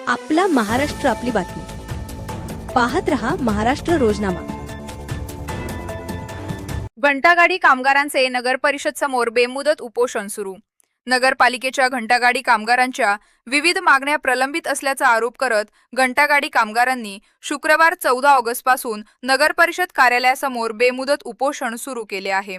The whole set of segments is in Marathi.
आपला महाराष्ट्र आपली बातमी पाहत रहा महाराष्ट्र रोजनामा। घंटागाडी कामगारांचे नगर परिषद समोर बेमुदत उपोषण सुरू। नगरपालिकेच्या घंटागाडी कामगारांच्या विविध मागण्या प्रलंबित असल्याचा आरोप करत घंटागाडी कामगारांनी शुक्रवार 14 ऑगस्ट पासून नगर परिषद कार्यालयासमोर बेमुदत उपोषण सुरू केले आहे।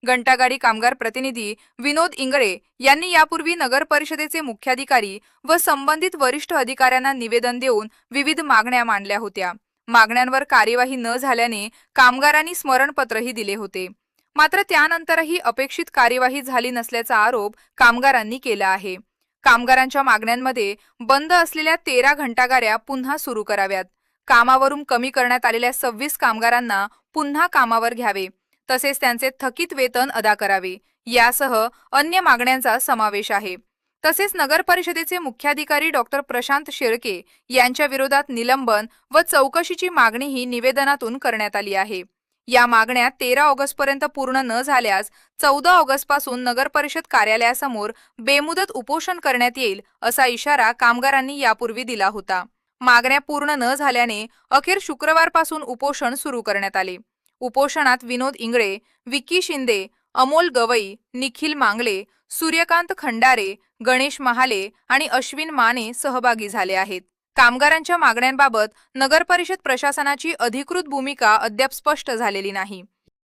घंटागाडी कामगार प्रतिनिधी विनोद इंगळे यांनी यापूर्वी नगर परिषदेचे मुख्याधिकारी व संबंधित वरिष्ठ अधिकाऱ्यांना निवेदन देऊन विविध मागण्या मांडल्या होत्या। मागण्यांवर कार्यवाही न झाल्याने कामगारांनी स्मरणपत्रही दिले होते। मात्र त्यानंतरही अपेक्षित कार्यवाही झाली नसल्याचा आरोप कामगारांनी केला आहे। कामगारांच्या मागण्यांमध्ये बंद असलेल्या 13 घंटागाड्या पुन्हा सुरू कराव्यात, कामावरून कमी करण्यात आलेल्या 26 कामगारांना पुन्हा कामावर घ्यावे, तसेच त्यांचे थकीत वेतन अदा करावे यासह अन्य मागण्यांचा समावेश आहे। तसेच नगर परिषदेचे मुख्याधिकारी डॉक्टर प्रशांत शेळके यांच्या विरोधात निलंबन व चौकशीची मागणीही निवेदनातून करण्यात आली आहे। या मागण्या 13 ऑगस्ट पर्यंत पूर्ण न झाल्यास 14 ऑगस्ट पासून नगर परिषद कार्यालयासमोर बेमुदत उपोषण करण्यात येईल असा इशारा कामगारांनी यापूर्वी दिला होता। मागण्या पूर्ण न झाल्याने अखेर शुक्रवारपासून उपोषण सुरू करण्यात आले। उपोषणात विनोद इंगळे, विक्की शिंदे, अमोल गवई, निखिल मांगले, सूर्यकांत खंडारे, गणेश महाले आणि अश्विन माने सहभागी झाले आहेत। कामगारांच्या मागण्यांबाबत नगर परिषद प्रशासनाची अधिकृत भूमिका अद्याप स्पष्ट झालेली नाही।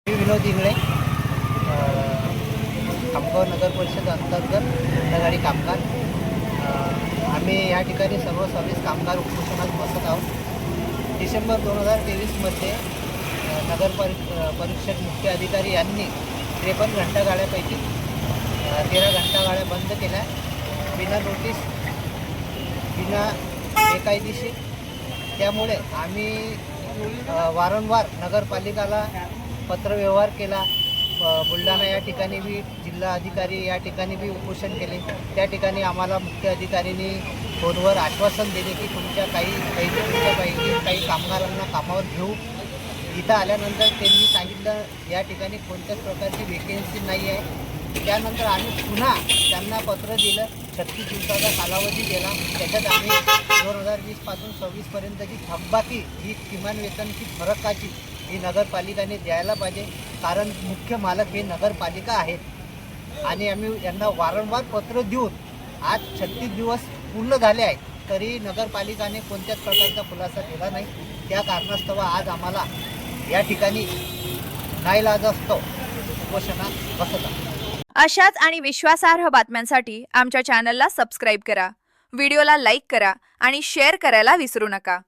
विनोद इंगळे, खामगाव नगर परिषद अंतर्गत घंटागाडी कामगार, आम्ही या ठिकाणी सर्व 26 कामगार उपोषणात बसत आहोत। डिसेंबर 2023 मध्ये नगर परिषद मुख्य अधिकारी यांनी 53 घंटागाड्यापैकी 13 घंटागाड्या बंद केल्या, बिना नोटीस, बिना बेकायदेशीर। त्यामुळे आम्ही वारंवार नगरपालिकाला पत्रव्यवहार केला। बुलढाणा या ठिकाणी बी जिल्हा अधिकारी या ठिकाणी बी उपोषण केले। त्या ठिकाणी आम्हाला मुख्य अधिकाऱ्यांनी फोनवर आश्वासन दिले की तुमच्या काही कामगारांना कामावर घेऊ। इथं आल्यानंतर त्यांनी सांगितलं या ठिकाणी कोणत्याच प्रकारची वेकेन्सी नाही आहे। त्यानंतर आम्ही पुन्हा त्यांना पत्र दिलं, 36 दिवसाचा कालावधी दिला। त्याच्यात आम्ही 2020 पासून 26 पर्यंतची थकबाकी ही किमान वेतनची फरकाची ही नगरपालिकेने द्यायला पाहिजे, कारण मुख्य मालक हे नगरपालिका आहेत। आणि आम्ही यांना वारंवार पत्र देऊन आज 36 दिवस पूर्ण झाले आहेत, तरी नगरपालिकेने कोणत्याच प्रकारचा खुलासा केला नाही। त्या कारणास्तव आज आम्हाला या ठिकाणी नाईलाजास्तव उपोषणात बसत आहे। अशाच आणि विश्वासार्ह बातम्यांसाठी आमच्या चॅनलला सबस्क्राइब करा, व्हिडिओला लाईक करा आणि शेअर करायला विसरू नका।